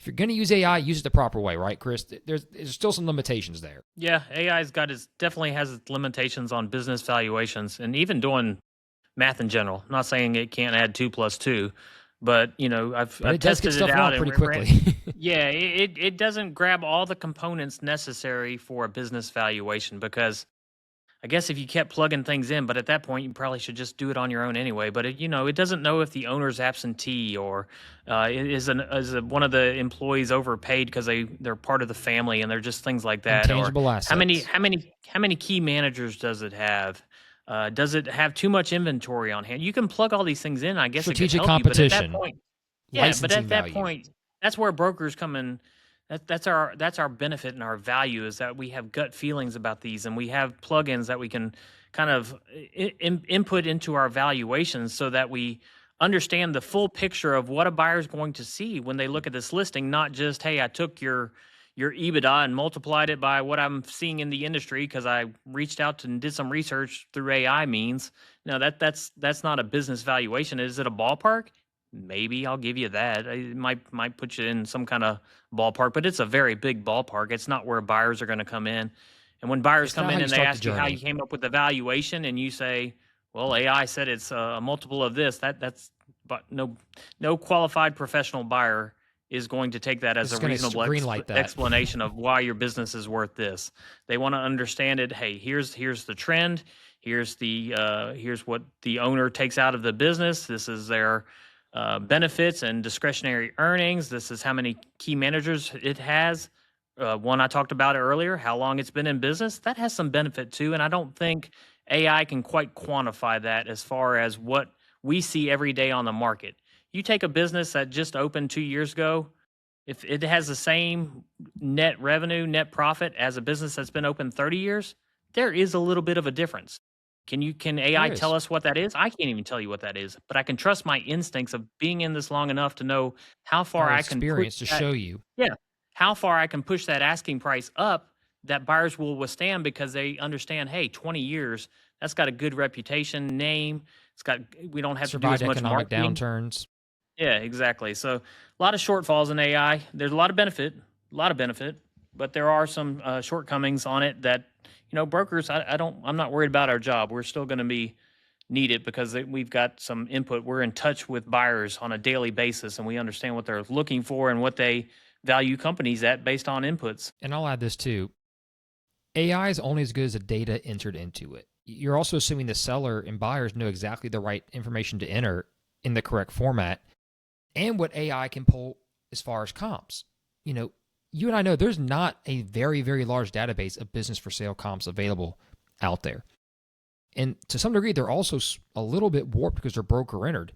If you're going to use AI, use it the proper way, right, Chris? There's still some limitations there. Yeah, AI's got its definitely has its limitations on business valuations and even doing math in general. I'm not saying it can't add 2 plus 2, but But I've it does get tested it stuff out wrong and pretty quickly. yeah, it doesn't grab all the components necessary for a business valuation because I guess if you kept plugging things in, but at that point you probably should just do it on your own anyway. But it doesn't know if the owner's absentee or one of the employees overpaid because they're part of the family and they're just things like that. Or Intangible how many assets. how many how many key managers does it have? Does it have too much inventory on hand? You can plug all these things in. I guess it could Strategic help you, but at that competition. point, yeah, but Licensing at that value. point, that's where brokers come in. That's our benefit and our value is that we have gut feelings about these, and we have plugins that we can kind of input into our valuations so that we understand the full picture of what a buyer is going to see when they look at this listing, not just, hey, I took your EBITDA and multiplied it by what I'm seeing in the industry because I reached out and did some research through AI means. No, that's not a business valuation. Is it a ballpark? Maybe I'll give you that. It might put you in some kind of ballpark, but it's a very big ballpark. It's not where buyers are going to come in. And when buyers It's come not how in you and they start the ask you how you journey. came up with the valuation, and you say, "Well, AI said it's a multiple of this," that's but no qualified professional buyer is going to take that as It's a going to reasonable green light that. explanation of why your business is worth this. They want to understand it. Hey, here's the trend. Here's what the owner takes out of the business. This is their benefits and discretionary earnings. This is how many key managers it has. One I talked about earlier, how long it's been in business. That has some benefit too, and I don't think AI can quite quantify that as far as what we see every day on the market. You take a business that just opened 2 years ago, if it has the same net revenue, net profit as a business that's been open 30 years, there is a little bit of a difference. Can There AI tell is. us what that is? I can't even tell you what that is, but I can trust my instincts of being in this long enough to know how far Our I can push experience to that. show you. Yeah, how far I can push that asking price up that buyers will withstand because they understand, hey, 20 years, that's got a good reputation, name. It's got we don't have to do Survived as much economic marketing. downturns. Yeah, exactly. So a lot of shortfalls in AI. There's a lot of benefit, but there are some shortcomings on it that brokers. I'm not worried about our job. We're still going to be needed because we've got some input. We're in touch with buyers on a daily basis, and we understand what they're looking for and what they value companies at based on inputs. And I'll add this too. AI is only as good as the data entered into it. You're also assuming the seller and buyers know exactly the right information to enter in the correct format and what AI can pull as far as comps. You and I know there's not a very, very large database of business for sale comps available out there. And to some degree, they're also a little bit warped because they're broker entered.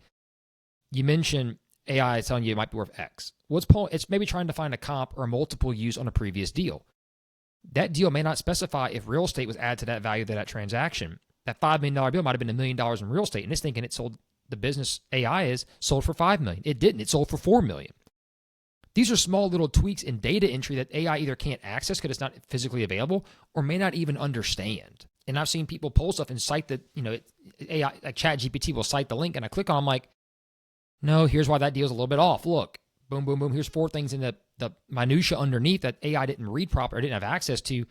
You mentioned AI is telling you it might be worth X. It's maybe trying to find a comp or a multiple used on a previous deal. That deal may not specify if real estate was added to that value of that transaction. That $5 million bill might have been $1 million in real estate, and it's thinking it sold the business AI is sold for $5 million. It didn't. It sold for $4 million. These are small little tweaks in data entry that AI either can't access because it's not physically available or may not even understand. And I've seen people pull stuff and cite that, AI, like ChatGPT will cite the link, and I click on, I'm like, no, here's why that deal's a little bit off. Look, boom, boom, boom. Here's 4 things in the minutia underneath that AI didn't read proper or didn't have access to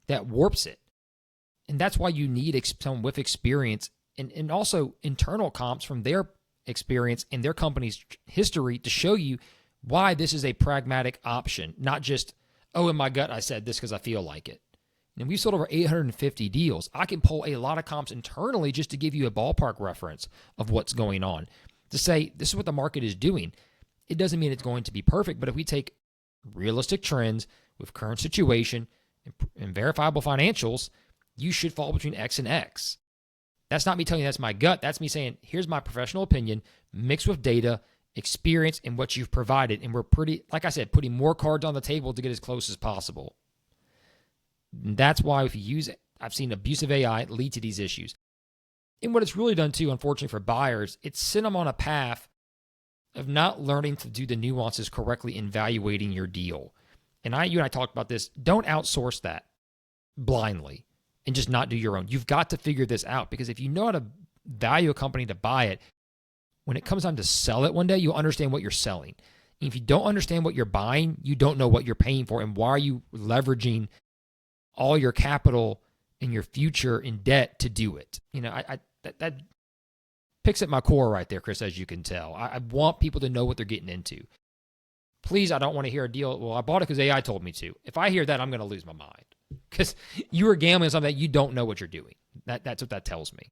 that warps it. And that's why you need someone with experience and also internal comps from their experience and their company's history to show you why this is a pragmatic option, not just, oh, in my gut, I said this because I feel like it. And we've sold over 850 deals. I can pull a lot of comps internally just to give you a ballpark reference of what's going on. To say, this is what the market is doing. It doesn't mean it's going to be perfect, but if we take realistic trends with current situation and verifiable financials, you should fall between X and X. That's not me telling you that's my gut. That's me saying, here's my professional opinion mixed with data, experience, and what you've provided. And we're pretty, like I said, putting more cards on the table to get as close as possible. And that's why if you use it, I've seen abusive AI lead to these issues. And what it's really done too, unfortunately for buyers, it's sent them on a path of not learning to do the nuances correctly in evaluating your deal. And you and I talked about this. Don't outsource that blindly and just not do your own. You've got to figure this out because if you know how to value a company to buy it, when it comes time to sell it one day, you'll understand what you're selling. If you don't understand what you're buying, you don't know what you're paying for, and why are you leveraging all your capital and your future in debt to do it? That picks at my core right there, Chris, as you can tell. I want people to know what they're getting into. Please, I don't want to hear a deal. Well, I bought it because AI told me to. If I hear that, I'm going to lose my mind, because you are gambling on something that you don't know what you're doing. That's what that tells me.